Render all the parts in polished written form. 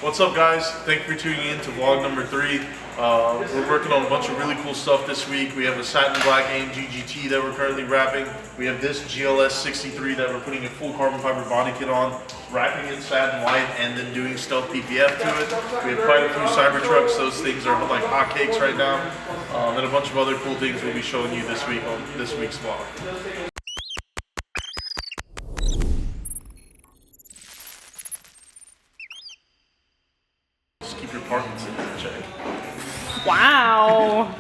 What's up, guys? Thank you for tuning in to vlog number 3. We're working on a bunch of really cool stuff this week. We have a satin black AMG GT that we're currently wrapping. We have this GLS 63 that we're putting a full carbon fiber body kit on, wrapping it satin white, and then doing stealth PPF to it. We have quite a few Cybertrucks. Those things are like hotcakes right now. And a bunch of other cool things we'll be showing you this week on this week's vlog. Just keep your parking ticket in check. Wow.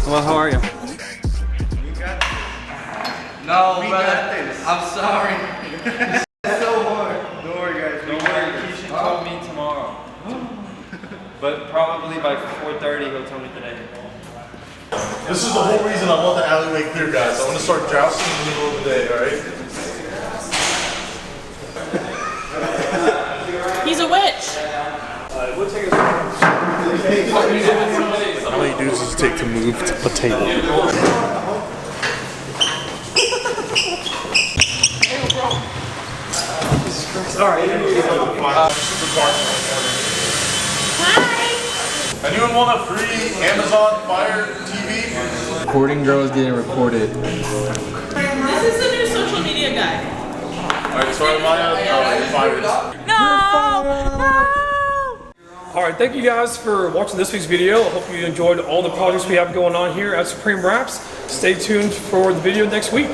Well, how are you? No, man. I'm sorry. It's so hard. Don't worry, guys. Don't worry, Keisha told me tomorrow. But probably by 4:30 he'll tell me today. This is the whole reason I want the alleyway clear, guys. I want to start jousting in the middle of the day, alright? He's a witch. How many dudes does it take to move a table? Hi. Anyone want a free Amazon Fire TV? Recording girl is getting recorded. This is the new social media guy. Alright, sorry, Maya. Fired. No! Alright, thank you guys for watching this week's video. I hope you enjoyed all the projects we have going on here at Supreme Wraps. Stay tuned for the video next week.